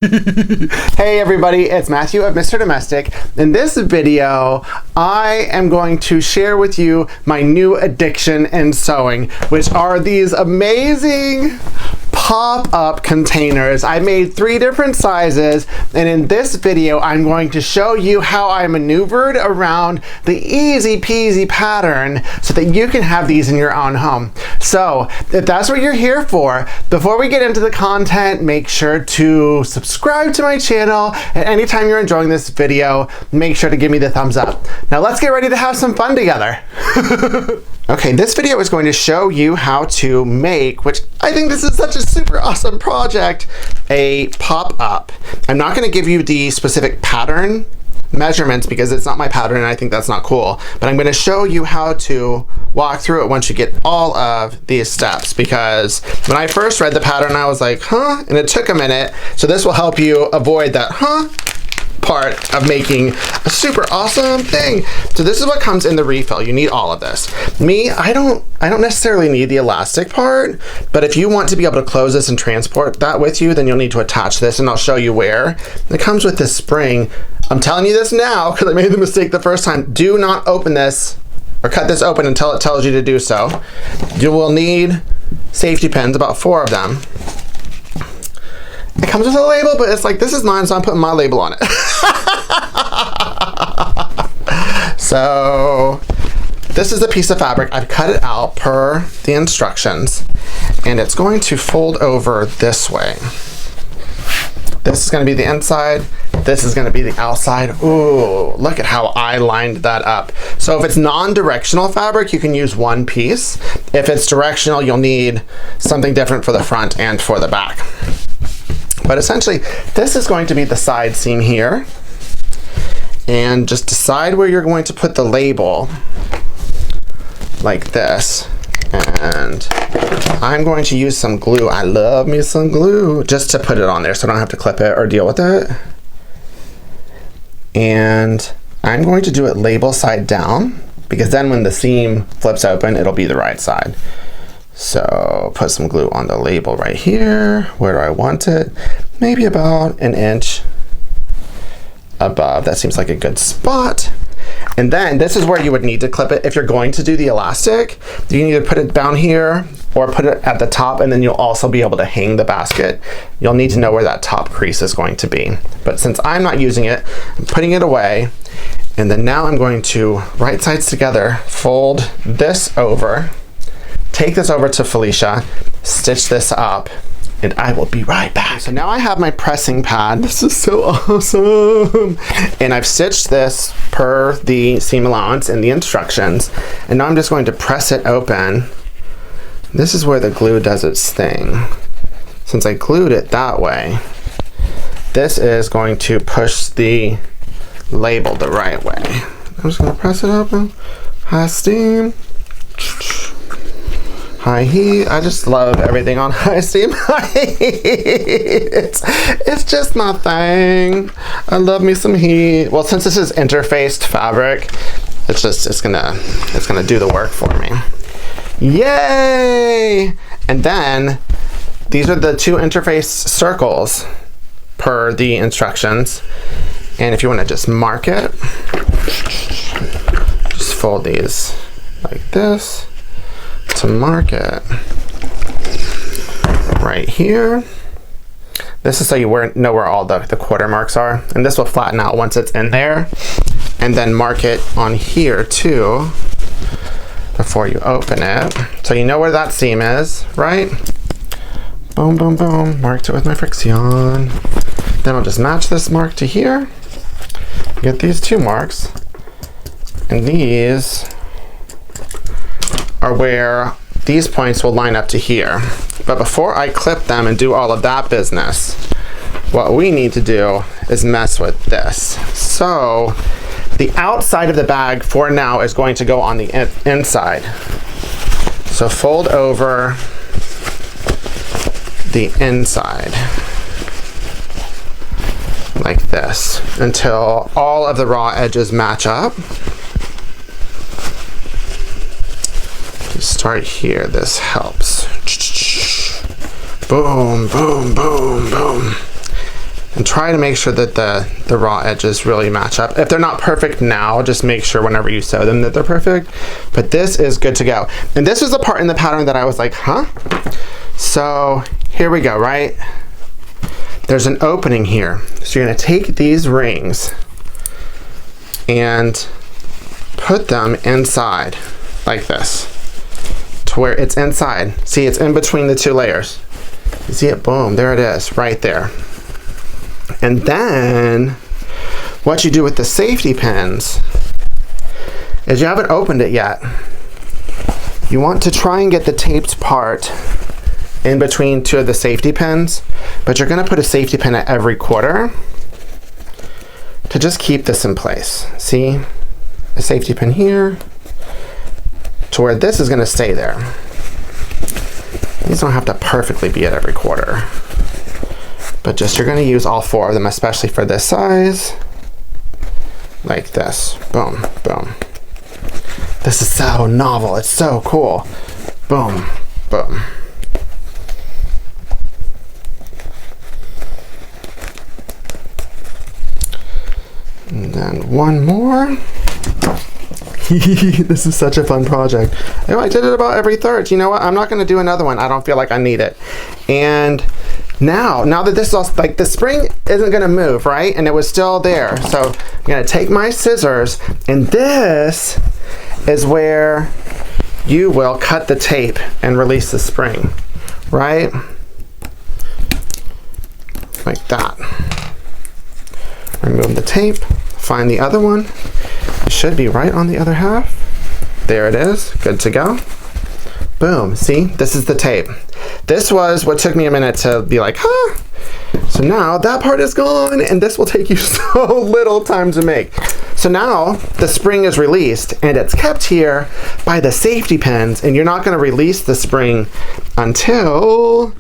Hey everybody, it's Matthew of Mr. Domestic. In this video, I am going to share with you my new addiction in sewing, which are these amazing pop-up containers. I made 3 different sizes, and in this video, I'm going to show you how I maneuvered around the easy peasy pattern so that you can have these in your own home. So, if that's what you're here for, before we get into the content, make sure to subscribe to my channel, and anytime you're enjoying this video, make sure to give me the thumbs up. Now let's get ready to have some fun together. Okay, this video is going to show you how to make, which I think this is such a super awesome project, a pop-up. I'm not going to give you the specific pattern measurements because it's not my pattern and I think that's not cool, but I'm going to show you how to walk through it once you get all of these steps, because when I first read the pattern I was like, huh? And it took a minute, so this will help you avoid that huh part of making a super awesome thing. So this is what comes in the refill. You need all of this. Me, I don't necessarily need the elastic part, but if you want to be able to close this and transport that with you, then you'll need to attach this, and I'll show you where. It comes with this spring. I'm telling you this now because I made the mistake the first time. Do not open this or cut this open until it tells you to do so. You will need safety pins, about 4 of them. It comes with a label, but it's like, this is mine, so I'm putting my label on it. So this is a piece of fabric. I've cut it out per the instructions, and it's going to fold over this way. This is going to be the inside. This is going to be the outside. Ooh, look at how I lined that up. So if it's non-directional fabric, you can use one piece. If it's directional, you'll need something different for the front and for the back. But essentially, this is going to be the side seam here. And just decide where you're going to put the label, like this. And I'm going to use some glue. I love me some glue, just to put it on there so I don't have to clip it or deal with it. And I'm going to do it label side down, because then when the seam flips open, it'll be the right side. So put some glue on the label right here. Where do I want it? Maybe about 1 inch above. That seems like a good spot. And then this is where you would need to clip it. If you're going to do the elastic, you need to put it down here or put it at the top, and then you'll also be able to hang the basket. You'll need to know where that top crease is going to be. But since I'm not using it, I'm putting it away. And then now I'm going to right sides together, fold this over, take this over to Felicia, stitch this up, and I will be right back. So now I have my pressing pad. This is so awesome. And I've stitched this per the seam allowance in the instructions. And now I'm just going to press it open. This is where the glue does its thing. Since I glued it that way, this is going to push the label the right way. I'm just gonna press it open. High steam. High heat. I just love everything on high steam. It's just my thing. I love me some heat. Well, since this is interfaced fabric, it's gonna do the work for me. Yay! And then these are the 2 interface circles per the instructions. And if you want to just mark it, just fold these like this to mark it right here. This is so you know where all the quarter marks are, and this will flatten out once it's in there. And then mark it on here too before you open it, so you know where that seam is, right? Boom, boom, boom. Marked it with my Frixion. Then I'll just match this mark to here. Get these 2 marks, and these are where these points will line up to here. But before I clip them and do all of that business, what we need to do is mess with this. So the outside of the bag for now is going to go on the inside. So fold over the inside like this until all of the raw edges match up. Start here, this helps. Boom, boom, boom, boom. And try to make sure that the raw edges really match up. If they're not perfect now, just make sure whenever you sew them that they're perfect. But this is good to go. And this was the part in the pattern that I was like, huh? So here we go, right? There's an opening here. So you're gonna take these rings and put them inside like this to where it's inside. See, it's in between the two layers. You see it? Boom, there it is, right there. And then what you do with the safety pins is you haven't opened it yet. You want to try and get the taped part in between two of the safety pins, but you're gonna put a safety pin at every quarter to just keep this in place. See, a safety pin here to where this is gonna stay there. These don't have to perfectly be at every quarter, but just you're gonna use all four of them, especially for this size, like this. Boom, boom. This is so novel, it's so cool. Boom, boom. And then one more. This is such a fun project. Anyway, I did it about every third. You know what? I'm not going to do another one. I don't feel like I need it. And now that this is all, like, the spring isn't going to move, right? And it was still there. So I'm going to take my scissors, and this is where you will cut the tape and release the spring, right? Like that. Remove the tape, find the other one. It should be right on the other half. There it is, good to go. Boom, see, this is the tape. This was what took me a minute to be like, huh? So now that part is gone, and this will take you so little time to make. So now the spring is released, and it's kept here by the safety pins, and you're not gonna release the spring until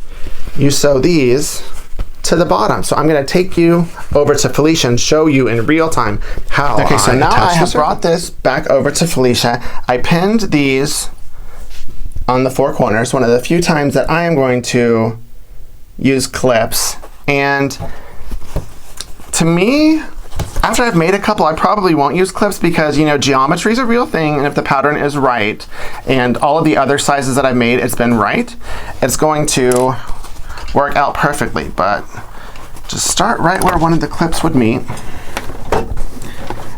you sew these to the bottom. So I'm going to take you over to Felicia and show you in real time how. Okay, so now I have brought this back over to Felicia. I pinned these on the four corners, one of the few times that I am going to use clips. And to me, after I've made a couple, I probably won't use clips because, you know, geometry is a real thing, and if the pattern is right and all of the other sizes that I've made, it's been right, it's going to work out perfectly. But just start right where one of the clips would meet.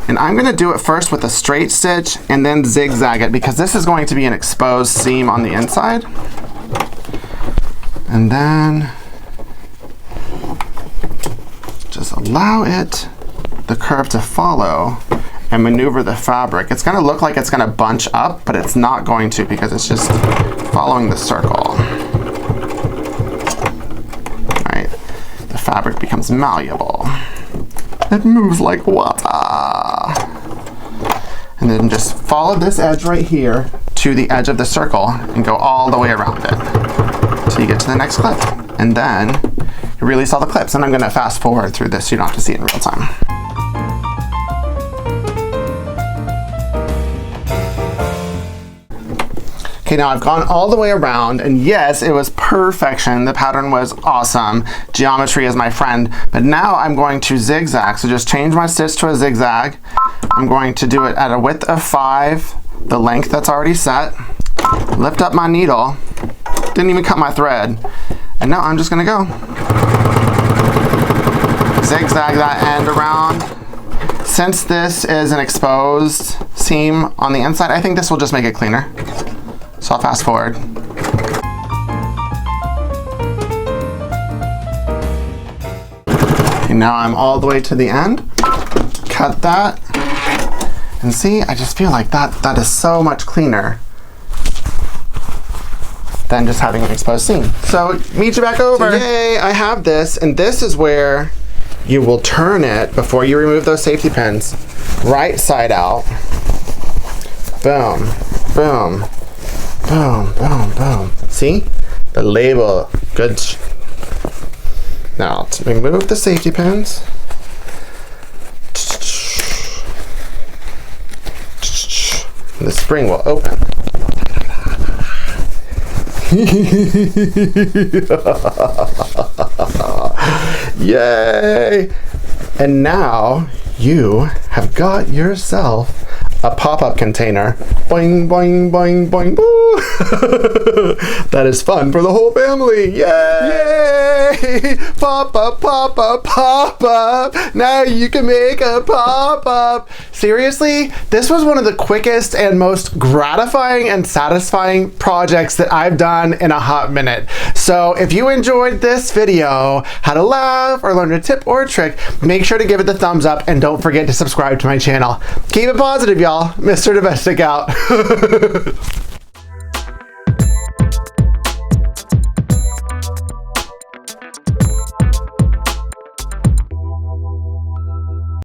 And I'm gonna do it first with a straight stitch and then zigzag it, because this is going to be an exposed seam on the inside. And then just allow the curve to follow and maneuver the fabric. It's gonna look like it's gonna bunch up, but it's not going to, because it's just following the circle. Fabric becomes malleable. It moves like water. And then just follow this edge right here to the edge of the circle and go all the way around it till you get to the next clip. And then you release all the clips. And I'm going to fast forward through this so you don't have to see it in real time. Okay, now I've gone all the way around, and yes, it was perfection. The pattern was awesome. Geometry is my friend. But now I'm going to zigzag. So just change my stitch to a zigzag. I'm going to do it at a width of 5, the length that's already set. Lift up my needle. Didn't even cut my thread. And now I'm just gonna go. Zigzag that end around. Since this is an exposed seam on the inside, I think this will just make it cleaner. So I'll fast forward. Okay, now I'm all the way to the end. Cut that. And see, I just feel like that is so much cleaner than just having an exposed seam. So meet you back over. So yay, I have this, and this is where you will turn it before you remove those safety pins. Right side out. Boom, boom. Boom, boom, boom. See? The label. Good. Now, to remove the safety pins. The spring will open. Yay! And now you have got yourself a pop-up container. Boing, boing, boing, boing, boo! That is fun for the whole family. Yay! Yay! Pop-up, pop-up, pop-up! Now you can make a pop-up! Seriously, this was one of the quickest and most gratifying and satisfying projects that I've done in a hot minute. So if you enjoyed this video, had a laugh, or learned a tip or a trick, make sure to give it the thumbs up and don't forget to subscribe to my channel. Keep it positive, y'all. Mr. Domestic out.